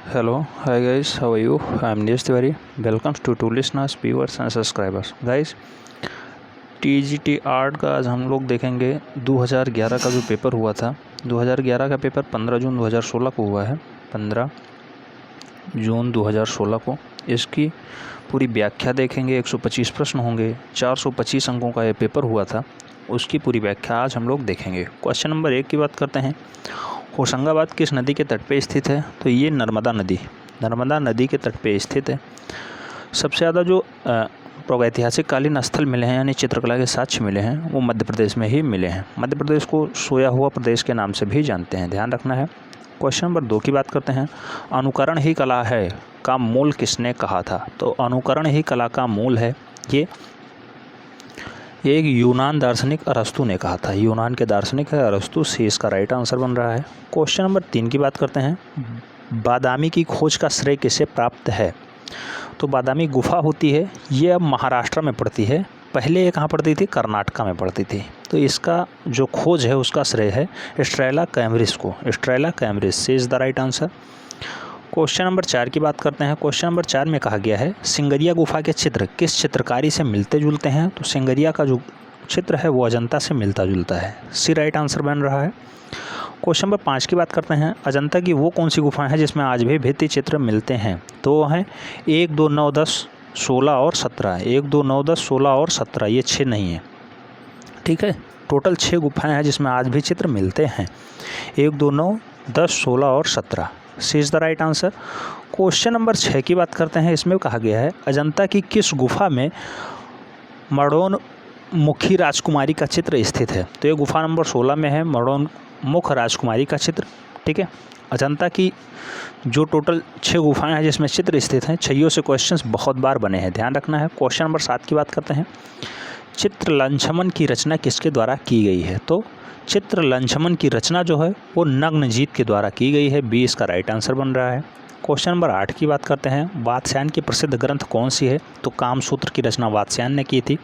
Hello, hi guys, how are you? I'm Nesh Tiwari. Welcome to listeners, viewers and subscribers. Guys, TGT art का आज हम लोग देखेंगे 2011 का जो पेपर हुआ था। 2011 का पेपर 15 जून 2016 को हुआ है। 15 जून 2016 को इसकी पूरी व्याख्या देखेंगे। 125 प्रश्न होंगे। 425 अंकों का ये पेपर हुआ था, उसकी पूरी व्याख्या आज हम लोग देखेंगे। क्वेश्चन नंबर 1 की बात करते हैं। होशंगाबाद किस नदी के तट पे स्थित है? तो ये नर्मदा नदी के तट पे स्थित है। सबसे ज़्यादा जो प्रागैतिहासिक कालीन स्थल मिले हैं यानी चित्रकला के साक्ष्य मिले हैं वो मध्य प्रदेश में ही मिले हैं। मध्य प्रदेश को सोया हुआ प्रदेश के नाम से भी जानते हैं, ध्यान रखना है। क्वेश्चन नंबर 2 की बात करते हैं। अनुकरण ही कला है का मूल किसने कहा था? तो अनुकरण ही कला का मूल है ये एक यूनान दार्शनिक अरस्तु ने कहा था। यूनान के दार्शनिक है अरस्तु, सी इसका राइट आंसर बन रहा है। क्वेश्चन नंबर 3 की बात करते हैं। बादामी की खोज का श्रेय किसे प्राप्त है? तो बादामी गुफा होती है, ये अब महाराष्ट्र में पड़ती है। पहले ये कहाँ पड़ती थी? कर्नाटका में पड़ती थी। तो इसका जो खोज है उसका श्रेय है स्ट्रेला कैम्ब्रिज को। स्ट्रेला कैम्ब्रिज से is the right answer. Question number 4 की बात करते हैं। क्वेश्चन नंबर 4 में कहा गया है सिंगरिया गुफा के चित्र किस चित्रकारी से मिलते जुलते हैं? तो सिंगरिया का जो चित्र है वो अजंता से मिलता जुलता है, सी राइट आंसर बन रहा है। क्वेश्चन नंबर 5 की बात करते हैं। अजंता की वो कौन सी गुफाएं हैं जिसमें आज भी भित्ति चित्र मिलते हैं? तो वो हैं 1, 2, 9, 10, 16 और 17। 1, 2, 9, 10, 16 और 17, ये 6 नहीं है, ठीक है। टोटल 6 गुफाएं हैं जिसमें आज भी चित्र मिलते हैं। 1, 2, 9, 10, 16 और 17, C is the right answer. Question number 6 की बात करते हैं। इसमें कहा गया है अजंता की किस गुफा में मरणोन्मुखी राजकुमारी का चित्र स्थित है? तो ये गुफा नंबर 16 में है, मरणोन्मुख राजकुमारी का चित्र, ठीक है। अजंता की जो टोटल 6 गुफाएं हैं जिसमें चित्र स्थित हैं, 6 से क्वेश्चंस बहुत बार बने हैं, ध्यान रखना है। क्वेश्चन नंबर 7 की बात करते हैं। चित्रलंछमन की रचना किसके द्वारा की गई है? तो चित्रलंछमन की रचना जो है वो नग्नजीत के द्वारा की गई है, बी इसका राइट आंसर बन रहा है। क्वेश्चन नंबर 8 की बात करते हैं। वात्स्यायन की प्रसिद्ध ग्रंथ कौन सी है? तो कामसूत्र की रचना वात्स्यायन ने की थी।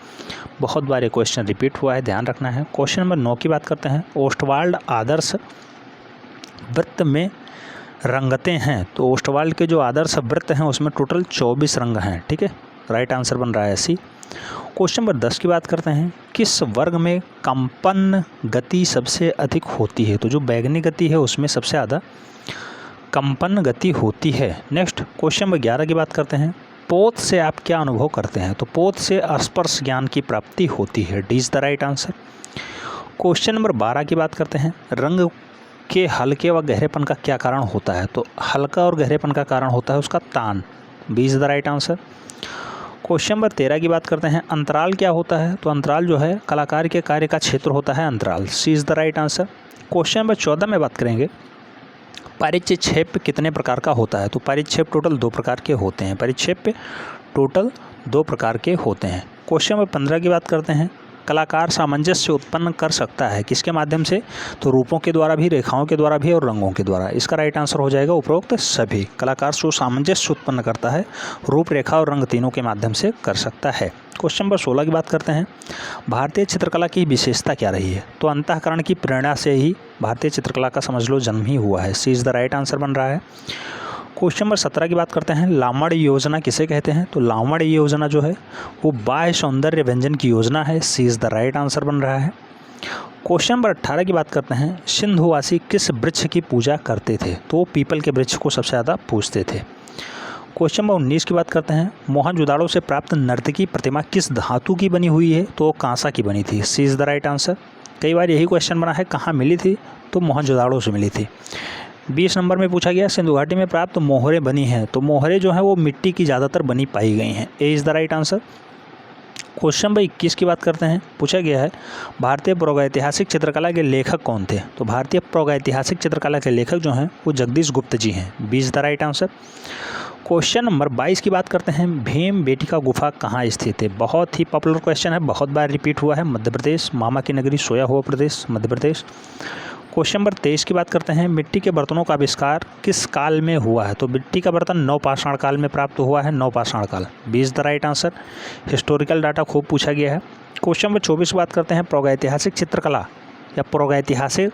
बहुत बार ये क्वेश्चन रिपीट हुआ है, ध्यान रखना है। क्वेश्चन नंबर 9 की बात करते हैं। ओस्टवाल्ड आदर्श वृत्त में रंगते हैं, तो ओस्टवाल्ड के जो आदर्श वृत्त हैं उसमें टोटल 24 रंग हैं, ठीक है। राइट आंसर बन रहा है सी। क्वेश्चन नंबर 10 की बात करते हैं। किस वर्ग में कंपन गति सबसे अधिक होती है? तो जो बैगनी गति है उसमें सबसे ज़्यादा कंपन गति होती है। नेक्स्ट क्वेश्चन नंबर 11 की बात करते हैं। पोत से आप क्या अनुभव करते हैं? तो पोत से स्पर्श ज्ञान की प्राप्ति होती है, D is the right answer. Question number 12 की बात करते हैं। रंग के हल्के व गहरेपन का क्या कारण होता है? तो हल्का और गहरेपन का कारण होता है उसका तान, B is the right answer. Question number 13 की बात करते हैं। अंतराल क्या होता है? तो अंतराल जो है कलाकार के कार्य का क्षेत्र होता है अंतराल, C is the right answer. Question number 14 में बात करेंगे। परिच्छेप कितने प्रकार का होता है? तो परिच्छेप टोटल 2 प्रकार के होते हैं। परिच्छेप टोटल 2 प्रकार के होते हैं। क्वेश्चन नंबर 15 की बात करते हैं। कलाकार सामंजस्य उत्पन्न कर सकता है किसके माध्यम से? तो रूपों के द्वारा भी, रेखाओं के द्वारा भी और रंगों के द्वारा। इसका राइट आंसर हो जाएगा उपरोक्त सभी। कलाकार जो सामंजस्य उत्पन्न करता है रूप, रेखा और रंग तीनों के माध्यम से कर सकता है। क्वेश्चन नंबर 16 की बात करते हैं। भारतीय चित्रकला की विशेषता क्या रही है? तो अंतःकरण की प्रेरणा से ही भारतीय चित्रकला का समझ लो जन्म ही हुआ है, C is the right answer बन रहा है। क्वेश्चन नंबर 17 की बात करते हैं। लावण्य योजना किसे कहते हैं? तो लावण्य योजना जो है वो बाह्य सौंदर्य व्यंजन की योजना है, C is the right answer बन रहा है। क्वेश्चन नंबर 18 की बात करते हैं। सिंधुवासी किस वृक्ष की पूजा करते थे? तो वो पीपल के वृक्ष को सबसे ज़्यादा पूजते थे। क्वेश्चन नंबर 19 की बात करते हैं। मोहनजोदाड़ो से प्राप्त नर्तकी प्रतिमा किस धातु की बनी हुई है? तो कांसा की बनी थी, सी इज़ द राइट आंसर। कई बार यही क्वेश्चन बना है कहाँ मिली थी? तो मोहनजोदाड़ो से मिली थी। 20 नंबर में पूछा गया सिंधु घाटी में प्राप्त मोहरें बनी हैं, तो मोहरें जो हैं वो मिट्टी की ज़्यादातर बनी पाई गई हैं, ए is the right answer. Question number 21 की बात करते हैं। पूछा गया है भारतीय प्रागैतिहासिक चित्रकला के लेखक कौन थे? तो भारतीय प्रागैतिहासिक चित्रकला के लेखक जो हैं वो जगदीश गुप्त जी हैं, B is the right answer. Question number 22 की बात करते हैं। भीम बेटिका गुफा कहाँ स्थित है? बहुत ही पॉपुलर क्वेश्चन है, बहुत बार रिपीट हुआ है। मध्य प्रदेश, मामा की नगरी, सोया हुआ प्रदेश, मध्य प्रदेश। क्वेश्चन नंबर 23 की बात करते हैं। मिट्टी के बर्तनों का आविष्कार किस काल में हुआ है? तो मिट्टी का बर्तन नवपाषाण काल में प्राप्त हुआ है, नवपाषाण काल, B is the right answer. Historical data खूब पूछा गया है। क्वेश्चन नंबर 24 की बात करते हैं। प्रागैतिहासिक चित्रकला या प्रागैतिहासिक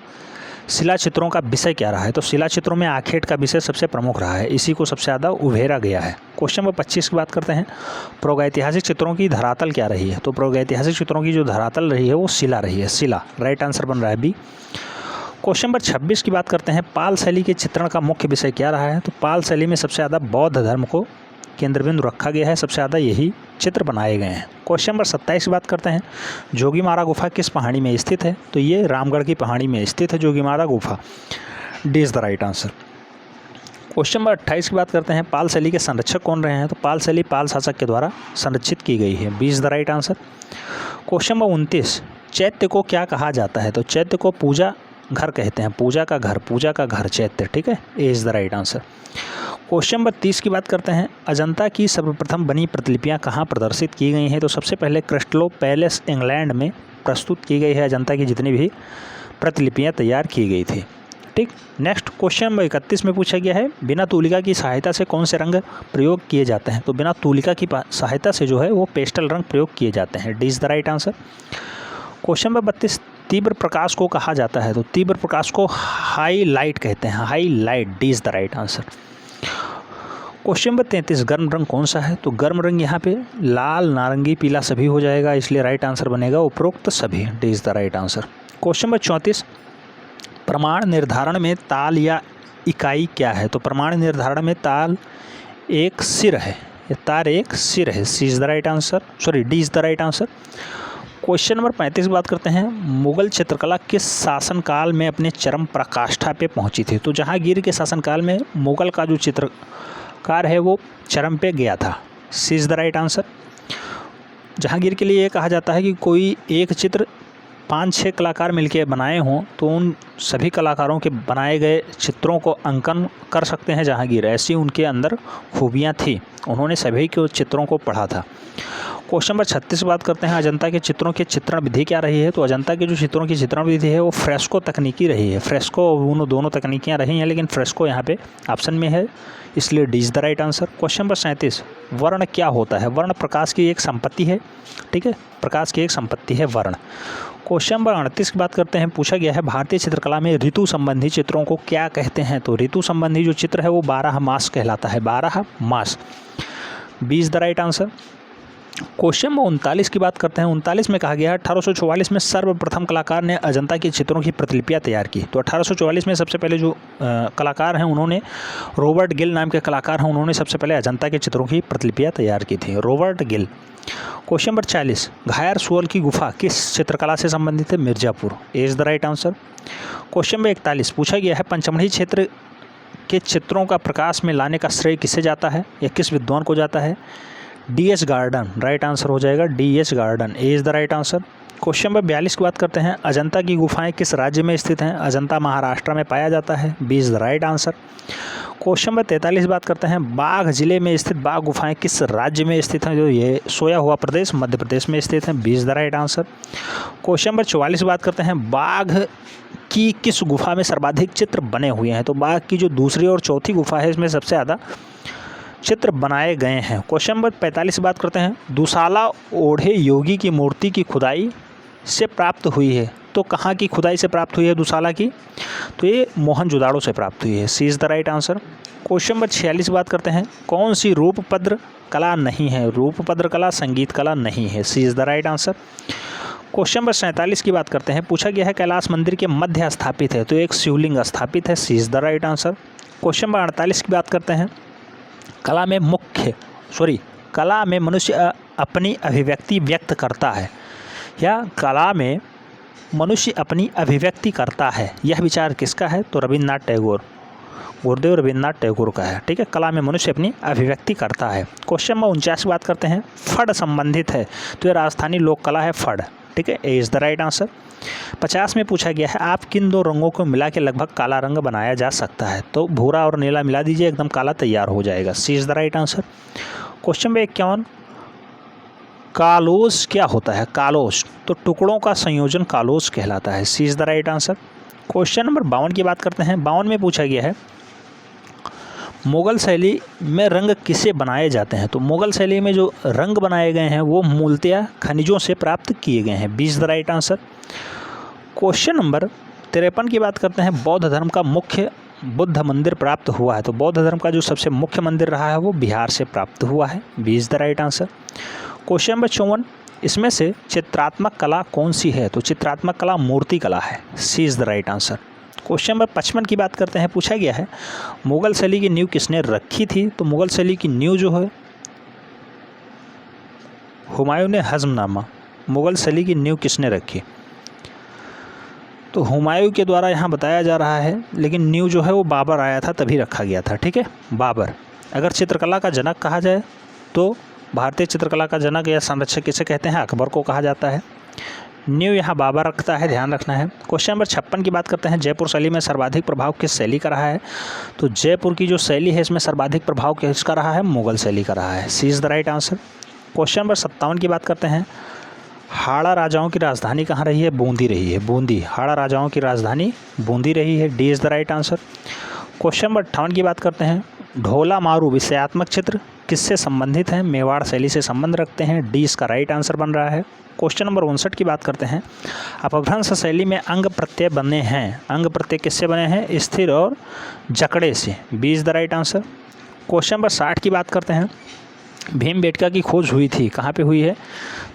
शिला चित्रों का विषय क्या रहा है? तो शिला चित्रों में आखेट का विषय सबसे प्रमुख रहा है, इसी को सबसे ज़्यादा उभेरा गया है। क्वेश्चन नंबर 25 की बात करते हैं, प्रागैतिहासिक चित्रों की धरातल क्या रही है? तो प्रागैतिहासिक चित्रों की जो धरातल रही है वो शिला रही है, शिला। राइट आंसर बन रहा है बी। क्वेश्चन नंबर 26 की बात करते हैं, पाल शैली के चित्रण का मुख्य विषय क्या रहा है? तो पाल शैली में सबसे ज़्यादा बौद्ध धर्म को केंद्र बिंदु रखा गया है, सबसे ज़्यादा यही चित्र बनाए गए हैं। क्वेश्चन नंबर 27 की बात करते हैं, जोगीमारा गुफा किस पहाड़ी में स्थित है? तो ये रामगढ़ की पहाड़ी में स्थित है जोगीमारा गुफा। D is the right answer. Question number 28 की बात करते हैं, पाल शैली के संरक्षक कौन रहे हैं? तो पाल शैली पाल शासक के द्वारा संरक्षित की गई है, B is the right answer. Question number 29, चैत्य को क्या कहा जाता है? तो चैत्य को पूजा घर कहते हैं, पूजा का घर चैत्य, ठीक है, A is the right answer. Question number 30 की बात करते हैं, अजंता की सर्वप्रथम बनी प्रतिलिपियां कहाँ प्रदर्शित की गई हैं? तो सबसे पहले क्रिस्टलो पैलेस इंग्लैंड में प्रस्तुत की गई है अजंता की जितनी भी प्रतिलिपियां तैयार की गई थी, ठीक। नेक्स्ट क्वेश्चन नंबर 31 में पूछा गया है, बिना तूलिका की सहायता से कौन से रंग प्रयोग किए जाते हैं? तो बिना तूलिका की सहायता से जो है वो पेस्टल रंग प्रयोग किए जाते हैं, D is the right answer. Question number 32, तीव्र प्रकाश को कहा जाता है? तो तीव्र प्रकाश को हाई लाइट कहते हैं, high light, D is the right answer. Question number 33, गर्म रंग कौन सा है? तो गर्म रंग यहाँ पे लाल, नारंगी, पीला सभी हो जाएगा, इसलिए राइट आंसर बनेगा उपरोक्त सभी, D is the right answer. Question number 34, प्रमाण निर्धारण में ताल या इकाई क्या है? तो प्रमाण निर्धारण में ताल एक सिर है, या तार एक सिर है, C is the right answer, sorry D is the right answer. Question number 35 की बात करते हैं, मुगल चित्रकला किस शासनकाल में अपने चरम पराकाष्ठा पे पहुंची थी? तो जहांगीर के शासनकाल में मुगल का जो चित्रकार है वो चरम पे गया था, C is the right answer. Jahangir के लिए ये कहा जाता है कि कोई एक चित्र 5-6 कलाकार मिलके बनाए हों तो उन सभी कलाकारों के बनाए गए चित्रों को अंकन कर सकते हैं जहांगीर, ऐसी उनके अंदर खूबियाँ थी, उन्होंने सभी के चित्रों को पढ़ा था। क्वेश्चन नंबर 36 बात करते हैं, अजंता के चित्रों की चित्रण विधि क्या रही है? तो अजंता के जो चित्रों की चित्रण विधि है वो फ्रेस्को तकनीकी रही है, फ्रेस्को और दोनों तकनीकियाँ रही हैं, लेकिन फ्रेस्को यहाँ पे ऑप्शन में है, इसलिए D is the right answer. Question number 37, वर्ण क्या होता है? वर्ण प्रकाश की एक संपत्ति है, ठीक है, प्रकाश की एक संपत्ति है वर्ण। क्वेश्चन नंबर 38 की बात करते हैं, पूछा गया है भारतीय चित्रकला में ऋतु संबंधी चित्रों को क्या कहते हैं? तो ऋतु संबंधी जो चित्र है वो 12 मास कहलाता है, 12 मास, B is the right answer. Question number 39 की बात करते हैं, 39 में कहा गया है 1844 में सर्वप्रथम कलाकार ने अजंता के चित्रों की प्रतिलिपियां तैयार की। तो 1844 में सबसे पहले जो कलाकार हैं उन्होंने, रॉबर्ट गिल नाम के कलाकार हैं, उन्होंने सबसे पहले अजंता के चित्रों की प्रतिलिपियां तैयार की थी, रॉबर्ट गिल। क्वेश्चन नंबर 40, घायर सुअल की गुफा किस चित्रकला से संबंधित है? मिर्जापुर, ए is the right answer. Question number 41 पूछा गया है, पंचमढ़ी क्षेत्र के चित्रों का प्रकाश में लाने का श्रेय किसे जाता है या किस विद्वान को जाता है? डी.एच. गार्डन, राइट आंसर हो जाएगा D.H.. Garden, A is the right answer. Question number 42 की बात करते हैं, अजंता की गुफाएं किस राज्य में स्थित हैं? अजंता महाराष्ट्र में पाया जाता है, B is the right answer. Question number 43 बात करते हैं, बाघ जिले में स्थित बाघ गुफाएं किस राज्य में स्थित हैं? जो ये सोया हुआ प्रदेश मध्य प्रदेश में स्थित हैं, B is the right answer. Question number 44 बात करते हैं, बाघ की किस गुफा में सर्वाधिक चित्र बने हुए हैं? तो बाघ की जो दूसरी और चौथी गुफा है इसमें सबसे ज़्यादा चित्र बनाए गए हैं। क्वेश्चन नंबर 45 बात करते हैं, दुशाला ओढ़े योगी की मूर्ति की खुदाई से प्राप्त हुई है, तो कहाँ की खुदाई से प्राप्त हुई है दुशाला की? तो ये मोहनजोदाड़ो से प्राप्त हुई है, C is the right answer. Question number 46 बात करते हैं, कौन सी रूपपद्र कला नहीं है? रूपपद्र कला संगीत कला नहीं है, C is the right answer. Question number 47 की बात करते हैं, पूछा गया है कैलाश मंदिर के मध्य स्थापित है, तो एक शिवलिंग स्थापित है, C is the right answer. Question number 48 की बात करते हैं, कला में मनुष्य अपनी अभिव्यक्ति व्यक्त करता है, या कला में मनुष्य अपनी अभिव्यक्ति करता है, यह विचार किसका है? तो रविन्द्रनाथ टैगोर, गुरुदेव रविन्द्रनाथ टैगोर का है, ठीक है, कला में मनुष्य अपनी अभिव्यक्ति करता है। क्वेश्चन नंबर 49 बात करते हैं, फड़ संबंधित है, तो यह राजस्थानी लोक कला है, फड़, ठीक है, A is the right answer. 50 में पूछा गया है, आप किन दो रंगों को मिला के लगभग काला रंग बनाया जा सकता है? तो भूरा और नीला मिला दीजिए, एकदम काला तैयार हो जाएगा, C is the right answer. Question number 51, collage क्या होता है? कालोज, तो टुकड़ों का संयोजन कालोज कहलाता है, C is the right answer. Question number 52 की बात करते हैं, 52 में पूछा गया है, मुग़ल शैली में रंग किसे बनाए जाते हैं? तो मुग़ल शैली में जो रंग बनाए गए हैं वो मूलतया खनिजों से प्राप्त किए गए हैं, B is the right answer. Question number 53 की बात करते हैं, बौद्ध धर्म का मुख्य बुद्ध मंदिर प्राप्त हुआ है। तो बौद्ध धर्म का जो सबसे मुख्य मंदिर रहा है वो बिहार से प्राप्त हुआ है। B is the right answer. Question number 54, इसमें से चित्रात्मक कला कौन सी है? तो चित्रात्मक कला मूर्ति कला है। C is the right answer. Question number 55 की बात करते हैं, पूछा गया है मुगल शैली की नींव किसने रखी थी? तो मुगल शैली की नींव जो है हुमायूं ने हज़्मनामा। मुगल शैली की नींव किसने रखी? तो हुमायूं के द्वारा यहाँ बताया जा रहा है, लेकिन नींव जो है वो बाबर आया था तभी रखा गया था। ठीक है, बाबर। अगर चित्रकला का जनक कहा जाए तो भारतीय चित्रकला का जनक या संरक्षक किसे कहते हैं? अकबर को कहा जाता है। नींव यहाँ बाबर रखता है, ध्यान रखना है। क्वेश्चन नंबर 56 की बात करते हैं, जयपुर शैली में सर्वाधिक प्रभाव किस शैली का रहा है? तो जयपुर की जो शैली है इसमें सर्वाधिक प्रभाव किसका रहा है? मुगल शैली का रहा है। C is the right answer. Question number 57 की बात करते हैं, हाड़ा राजाओं की राजधानी कहाँ रही है? बूंदी रही है। बूंदी, हाड़ा राजाओं की राजधानी बूंदी रही है। D is the right answer. Question number 58 की बात करते हैं, ढोला मारू विषयात्मक चित्र किससे संबंधित है? मेवाड़ शैली से संबंध रखते हैं। डी इसका राइट आंसर बन रहा है। क्वेश्चन नंबर 59 की बात करते हैं, अपभ्रंश शैली में अंग प्रत्यय बने हैं। अंग प्रत्यय किससे बने हैं? स्थिर और जकड़े से। B is the right answer. Question number 60 की बात करते हैं, भीमबेटका की खोज हुई थी, कहाँ पे हुई है?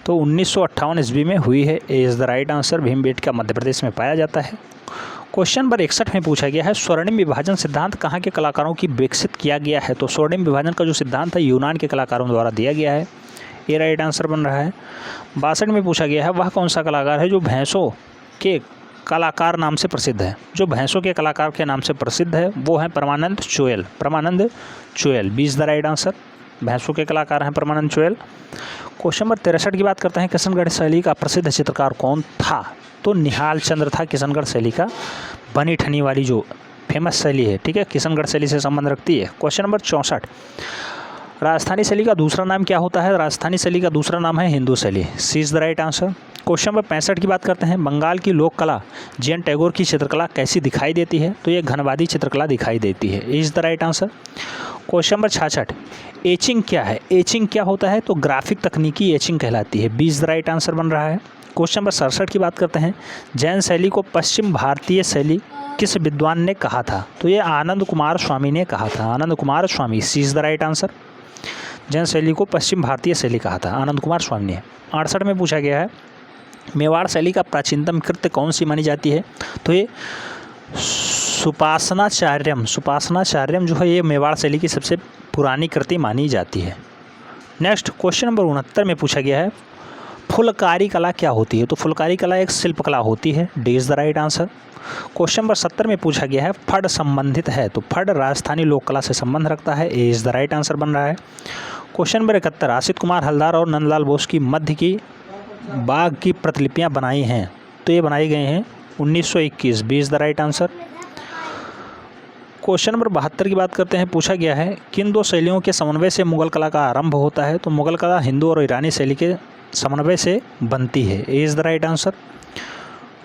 तो 1958 ईस्वी में हुई है। A is the right answer. Bhimbetka Madhya Pradesh में पाया जाता है। क्वेश्चन नंबर 61 में पूछा गया है, स्वर्णिम विभाजन सिद्धांत कहाँ के कलाकारों की विकसित किया गया है? तो स्वर्णिम विभाजन का जो सिद्धांत है यूनान के कलाकारों द्वारा दिया गया है। ये राइट आंसर बन रहा है। 62 में पूछा गया है, वह कौन सा कलाकार है जो भैंसों के कलाकार नाम से प्रसिद्ध है? जो भैंसों के कलाकार के नाम से प्रसिद्ध है वो है Parmanand Choyal. Parmanand Choyal, B is the right answer. भैंसों के कलाकार हैं परमानंद चोयल। क्वेश्चन नंबर 63 की बात करते हैं, किशनगढ़ शैली का प्रसिद्ध चित्रकार कौन था? तो निहाल चंद्र था किशनगढ़ शैली का। बनी ठनी वाली जो फेमस शैली है, ठीक है, किशनगढ़ शैली से संबंध रखती है। क्वेश्चन नंबर 64, राजस्थानी शैली का दूसरा नाम क्या होता है? राजस्थानी शैली का दूसरा नाम है हिंदू शैली। C is the right answer. Question number 65 की बात करते हैं, बंगाल की लोक कला जी.एन. टैगोर की चित्रकला कैसी दिखाई देती है? तो ये घनवादी चित्रकला दिखाई देती है। Is the right answer. Question number 66, etching क्या है? एचिंग क्या होता है? तो ग्राफिक तकनीकी एचिंग कहलाती है। B is the right answer बन रहा है। क्वेश्चन नंबर 67 की बात करते हैं, जैन शैली को पश्चिम भारतीय शैली किस विद्वान ने कहा था? तो ये आनंद कुमार स्वामी ने कहा था। Anand Kumar Swami, C is the right answer. जैन शैली को पश्चिम भारतीय शैली कहा था आनंद कुमार स्वामी ने। 68 में पूछा गया है, मेवाड़ शैली का प्राचीनतम कृत्य कौन सी मानी जाती है? तो ये सुपासनाचार्यम। सुपासनाचार्यम जो है ये मेवाड़ शैली की सबसे पुरानी कृति मानी जाती है। नेक्स्ट क्वेश्चन नंबर 69 में पूछा गया है, फुलकारी कला क्या होती है? तो फुलकारी कला एक शिल्पकला होती है। D is the right answer. Question number 70 में पूछा गया है, फड़ संबंधित है? तो फड़ राजस्थानी लोक कला से संबंध रखता है। A is the right answer बन रहा है। क्वेश्चन नंबर 71, आसित कुमार हलदार और नंदलाल बोस की मध्य की बाघ की प्रतिलिपियाँ बनाई हैं? तो ये बनाई गई हैं 1921। B is the right answer. Question number 72 की बात करते हैं, पूछा गया है, किन दो शैलियों के समन्वय से मुगल कला का आरंभ होता है? तो मुगल कला हिंदू और ईरानी शैली के समन्वय से बनती है। A is the right answer.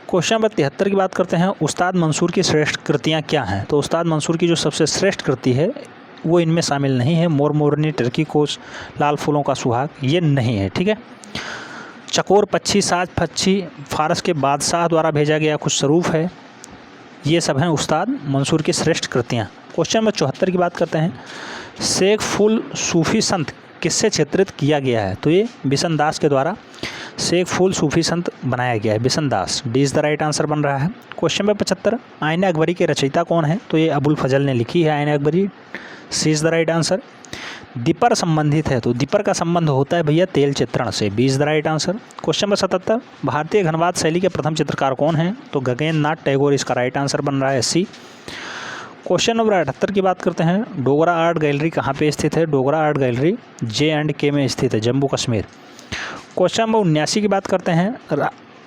Question number 73 की बात करते हैं, उस्ताद मंसूर की श्रेष्ठ कृतियाँ क्या हैं? तो उस्ताद मंसूर की जो सबसे श्रेष्ठ कृति है वो इनमें शामिल नहीं है। मोर मोरनी, टर्की कोच, लाल फूलों का सुहाग, ये नहीं है। ठीक है, चकोर पक्षी, साज पक्षी, फारस के बादशाह द्वारा भेजा गया कुछ स्वरूप है, ये सब हैं उस्ताद मंसूर की श्रेष्ठ कृतियाँ। क्वेश्चन नंबर 74 की बात करते हैं, शेख फुल सूफी संत किससे चित्रित किया गया है? तो ये बिशन दास के द्वारा शेख फुल सूफी संत बनाया गया है, Bishan Das. D is the right answer बन रहा है। क्वेश्चन नंबर 75, आईने अकबरी के रचयिता कौन है? तो ये अबुल फजल ने लिखी है आईने अकबरी। सी इज़ द राइट आंसर। दीपर संबंधित है? तो दीपर का संबंध होता है भैया तेल चित्रण से। B is the right answer. Question number 77, भारतीय घनवाद शैली के प्रथम चित्रकार कौन हैं? तो गगनेंद्र नाथ टैगोर इसका राइट आंसर बन रहा है। सी। क्वेश्चन नंबर 78 की बात करते हैं, डोगरा आर्ट गैलरी कहाँ पे स्थित है? डोगरा आर्ट गैलरी J&K में स्थित है, जम्मू कश्मीर। क्वेश्चन नंबर 79 की बात करते हैं,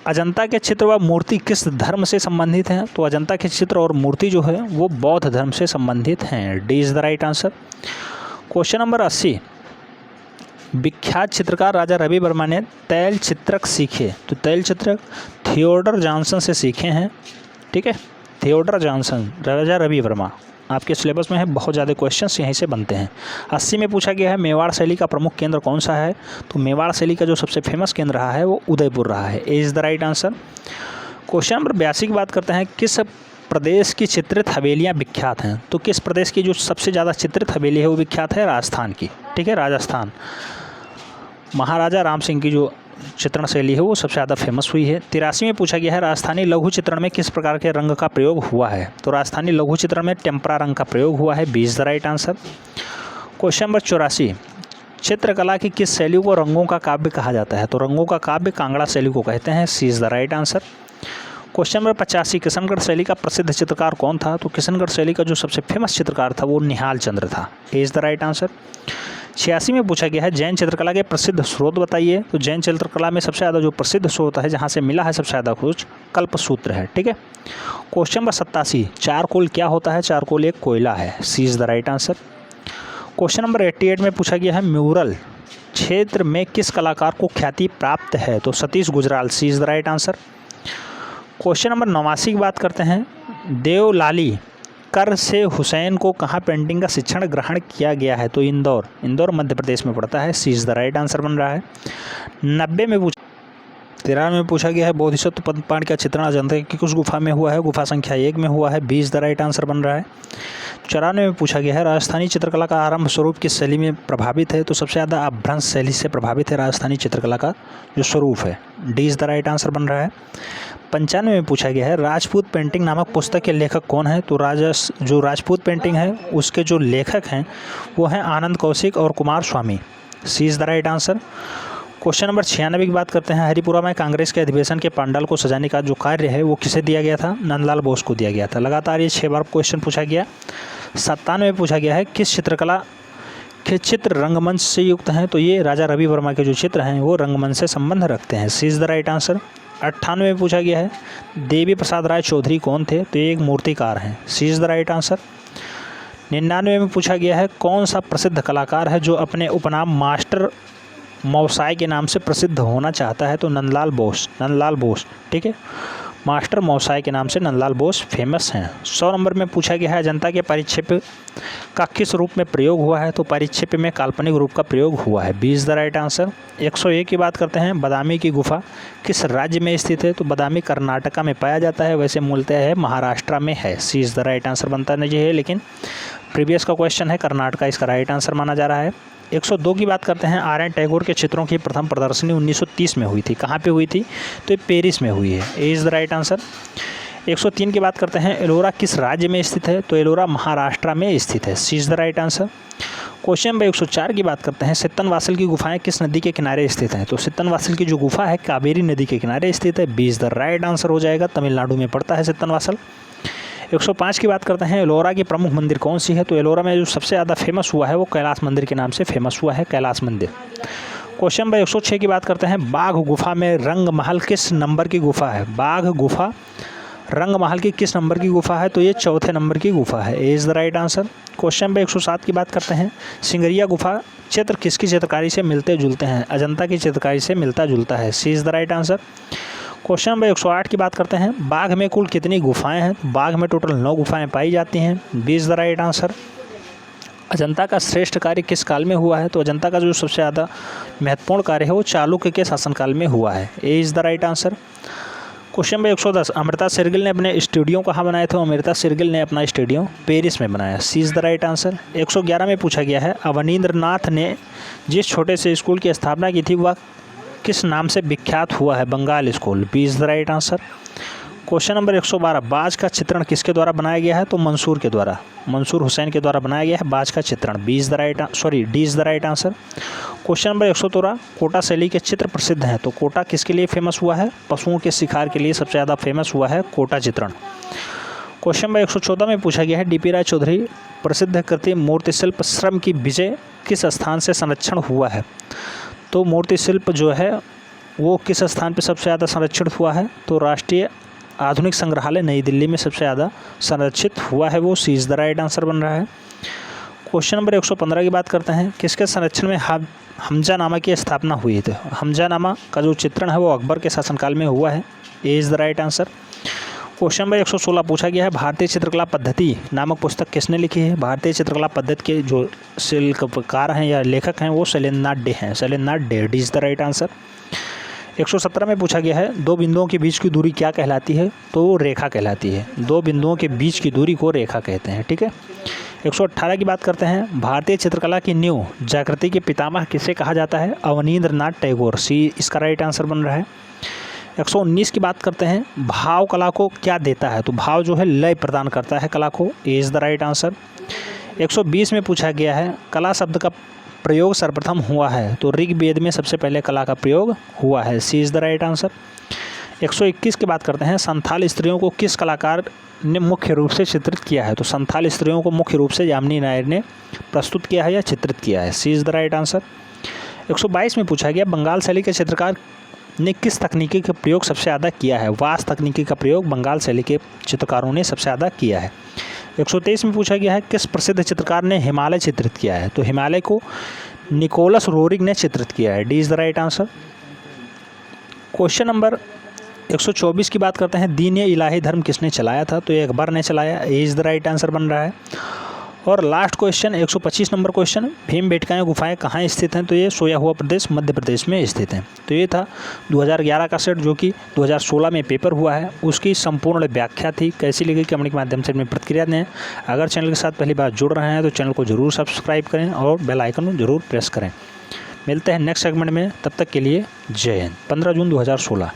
अजंता के चित्र व मूर्ति किस धर्म से संबंधित हैं? तो अजंता के चित्र और मूर्ति जो है वो बौद्ध धर्म से संबंधित हैं। D is the right answer. Question number 80, विख्यात चित्रकार राजा रवि वर्मा ने तैल चित्रक सीखे? तो तैल चित्रक थियोडर जॉनसन से सीखे हैं। ठीक है, थियोडर जॉनसन, राजा रवि वर्मा। आपके सिलेबस में है, बहुत ज़्यादा क्वेश्चंस यहीं से बनते हैं। 80 में पूछा गया है, मेवाड़ शैली का प्रमुख केंद्र कौन सा है? तो मेवाड़ शैली का जो सबसे फेमस केंद्र रहा है वो उदयपुर रहा है। A is the right answer. Question number 82 की बात करते हैं, किस प्रदेश की चित्रित हवेलियाँ विख्यात हैं? तो किस प्रदेश की जो सबसे ज़्यादा चित्रित हवेली है वो विख्यात है? राजस्थान की, ठीक है, राजस्थान। महाराजा राम सिंह की जो चित्रण शैली है वो सबसे ज़्यादा फेमस हुई है। 83 में पूछा गया है, राजस्थानी लघु चित्रण में किस प्रकार के रंग का प्रयोग हुआ है? तो राजस्थानी लघु चित्रण में टेम्परा रंग का प्रयोग हुआ है, 20 the right answer. Question number 84, चित्रकला की किस शैली को रंगों का काव्य कहा जाता है? तो रंगों का काव्य कांगड़ा शैली को कहते हैं, C is the right answer. Question number 85, Kishangarh शैली का प्रसिद्ध चित्रकार कौन था? तो किशनगढ़ शैली का जो सबसे फेमस चित्रकार था वो निहाल चंद्र था, ए इज द राइट आंसर। 86 में पूछा गया है, जैन चित्रकला के प्रसिद्ध स्रोत बताइए। तो जैन चित्रकला में सबसे ज़्यादा जो प्रसिद्ध स्रोत है जहाँ से मिला है सबसे ज़्यादा कुछ, कल्पसूत्र है, ठीक है। क्वेश्चन नंबर 87, चारकोल क्या होता है? चारकोल एक कोयला है, C is the right answer. Question number 88 में पूछा गया है, म्यूरल क्षेत्र में किस कलाकार को ख्याति प्राप्त है? तो Satish Gujral, C is the right answer. Question number 89 की बात करते हैं, देवलाली कर से हुसैन को कहाँ पेंटिंग का शिक्षण ग्रहण किया गया है? तो इंदौर, इंदौर मध्य प्रदेश में पड़ता है, C is the right answer बन रहा है। 93 में पूछा गया है, बोधिसत्व पद्मपाण का चित्रण अजंता की किस गुफा में हुआ है? गुफा संख्या 1 में हुआ है, 20 द राइट आंसर बन रहा है। 94 में पूछा गया है, राजस्थानी चित्रकला का आरंभ स्वरूप किस शैली में प्रभावित है? तो सबसे ज़्यादा अपभ्रंश शैली से प्रभावित है राजस्थानी चित्रकला का जो स्वरूप है, D is the right answer बन रहा है। 95 में पूछा गया है, राजपूत पेंटिंग नामक पुस्तक के लेखक कौन है? तो जो राजपूत पेंटिंग है उसके जो लेखक हैं वो हैं आनंद कौशिक और Kumar Swami, C is the right answer. Question number 96 की बात करते हैं, हरिपुरा में कांग्रेस के अधिवेशन के पंडाल को सजाने का जो कार्य है वो किसे दिया गया था? नंदलाल बोस को दिया गया था। लगातार ये 6 बार क्वेश्चन पूछा गया। 97 में पूछा गया है, किस चित्रकला के चित्र रंगमंच से युक्त हैं? तो ये राजा रवि वर्मा के जो चित्र हैं वो रंगमंच से संबंध रखते हैं, C is the right answer. 98 में पूछा गया है, देवी प्रसाद राय चौधरी कौन थे? तो ये एक मूर्तिकार हैं, C is the right answer. 99 में पूछा गया है, कौन सा प्रसिद्ध कलाकार है जो अपने उपनाम मास्टर मौसाई के नाम से प्रसिद्ध होना चाहता है? तो नंदलाल बोस, नंदलाल बोस, ठीक है, मास्टर मौसाई के नाम से नंदलाल बोस फेमस हैं। 100 नंबर में पूछा गया है, अजंता के परिक्षेप का किस रूप में प्रयोग हुआ है? तो परिक्षेप में काल्पनिक रूप का प्रयोग हुआ है, 20 द राइट आंसर। 101 की बात करते हैं, बादामी की गुफा किस राज्य में स्थित है? तो बादामी कर्नाटका में पाया जाता है, वैसे मूलतः है महाराष्ट्र में है, C is the right answer बनता नहीं है, लेकिन प्रीवियस का क्वेश्चन है कर्नाटका इसका राइट आंसर माना जा रहा है। 102 की बात करते हैं, आर एन टैगोर के चित्रों की प्रथम प्रदर्शनी 1930 में हुई थी, कहाँ पे हुई थी? तो ये पेरिस में हुई है, A is the right answer. 103 की बात करते हैं, एलोरा किस राज्य में स्थित है? तो एलोरा महाराष्ट्र में स्थित है, C is the right answer. Question number 104 की बात करते हैं, सित्तनवासल की गुफाएं किस नदी के किनारे स्थित हैं? तो सित्तनवासल की जो गुफा है कावेरी नदी के किनारे स्थित है, 20 द राइट आंसर हो जाएगा, तमिलनाडु में पड़ता है सित्तनवासल। 105 की बात करते हैं, एलोरा की प्रमुख मंदिर कौन सी है? तो एलोरा में जो सबसे ज़्यादा फेमस हुआ है वो कैलाश मंदिर के नाम से फेमस हुआ है, कैलाश मंदिर। क्वेश्चन नंबर 106 की बात करते हैं, बाघ गुफा में रंग महल किस नंबर की गुफा है? बाघ गुफा रंग महल की किस नंबर की गुफा है? तो ये 4थे नंबर की गुफा है, A is the right answer. Question number 107 की बात करते हैं, सिंगरिया गुफा चित्र किसकी चित्रकारी से मिलते जुलते हैं? अजंता की चित्रकारी से मिलता जुलता है, C is the right answer. Question number 108 की बात करते हैं, बाघ में कुल कितनी गुफाएं हैं? बाघ में टोटल 9 गुफाएं पाई जाती हैं, 20 द राइट आंसर। अजंता का श्रेष्ठ कार्य किस काल में हुआ है? तो अजंता का जो सबसे ज़्यादा महत्वपूर्ण कार्य है वो चालुक्य के शासनकाल में हुआ है, A is the right answer. Question number 110, Amrita Shergil ने अपने स्टूडियो कहाँ बनाए थे? अमृता शेरगिल ने अपना स्टूडियो पेरिस में बनाया, सी इज़ द राइट आंसर। 111 में पूछा गया है, अवनींद्रनाथ ने जिस छोटे से स्कूल की स्थापना की थी वह किस नाम से विख्यात हुआ है? Bengal school, B is the right answer. Question number 112, बाज का चित्रण किसके द्वारा बनाया गया है? तो मंसूर के द्वारा, मंसूर हुसैन के द्वारा बनाया गया है बाज का चित्रण, D is the right answer. Question number 113, Kota शैली के चित्र प्रसिद्ध हैं, तो कोटा किसके लिए फेमस हुआ है? पशुओं के शिकार के लिए सबसे ज़्यादा फेमस हुआ है कोटा चित्रण। क्वेश्चन नंबर 114 में पूछा गया है, डीपी राय चौधरी प्रसिद्ध कृति मूर्तिशिल्प श्रम की विजय किस स्थान से संरक्षण हुआ है? तो मूर्तिशिल्प जो है वो किस स्थान पर सबसे ज़्यादा संरक्षित हुआ है? तो राष्ट्रीय आधुनिक संग्रहालय नई दिल्ली में सबसे ज़्यादा संरक्षित हुआ है, वो सी इज़ द राइट आंसर बन रहा है। क्वेश्चन नंबर 115 की बात करते हैं, किसके संरक्षण में हमजानामा की स्थापना हुई थी? हमजानामा का जो चित्रण है वो अकबर के शासनकाल में हुआ है, A is the right answer. Question number 116 पूछा गया है, भारतीय चित्रकला पद्धति नामक पुस्तक किसने लिखी है? भारतीय चित्रकला पद्धति के जो शिल्पकार हैं या लेखक हैं वो शैलेंद्रनाथ डे हैं, Shailendranath De, D is the right answer. 117 में पूछा गया है दो बिंदुओं के बीच की दूरी क्या कहलाती है, तो वो रेखा कहलाती है। दो बिंदुओं के बीच की दूरी को रेखा कहते हैं, ठीक है। 118 की बात करते हैं, भारतीय चित्रकला की नींव जागृति के पितामह किसे कहा जाता है, अवनींद्रनाथ टैगोर, सी इसका राइट आंसर बन रहा है। 119 की बात करते हैं, भाव कला को क्या देता है, तो भाव जो है लय प्रदान करता है कला को, ए इज़ द राइट आंसर। 120 में पूछा गया है, कला शब्द का प्रयोग सर्वप्रथम हुआ है, तो ऋग्वेद में सबसे पहले कला का प्रयोग हुआ है, C is the right answer. 121 की बात करते हैं, संथाल स्त्रियों को किस कलाकार ने मुख्य रूप से चित्रित किया है, तो संथाल स्त्रियों को मुख्य रूप से यामिनी नायर ने प्रस्तुत किया है या चित्रित किया है, C is the right answer. 122 में पूछा गया, बंगाल शैली के चित्रकार ने किस तकनीकी का प्रयोग सबसे ज़्यादा किया है, वास तकनीकी का प्रयोग बंगाल शैली के चित्रकारों ने सबसे ज़्यादा किया है। 123 में पूछा गया है, किस प्रसिद्ध चित्रकार ने हिमालय चित्रित किया है, तो हिमालय को निकोलस रोरिग ने चित्रित किया है, D is the right answer. Question number 124 की बात करते हैं, दीन इलाही धर्म किसने चलाया था, तो ये अकबर ने चलाया, ए इज़ द राइट आंसर बन रहा है। और last question 125 number question, Bhimbetka गुफाएं कहाँ स्थित हैं, तो ये सोया हुआ प्रदेश मध्य प्रदेश में स्थित हैं। तो ये था 2011 का सेट जो कि 2016 में पेपर हुआ है, उसकी संपूर्ण व्याख्या थी। कैसी लगी कमेंट के माध्यम से अपनी प्रतिक्रिया दें। अगर चैनल के साथ पहली बार जुड़ रहे हैं तो चैनल को जरूर सब्सक्राइब करें और बेल आइकन को जरूर प्रेस करें। मिलते हैं नेक्स्ट सेगमेंट में, तब तक के लिए जय हिंद। 15 जून 2016।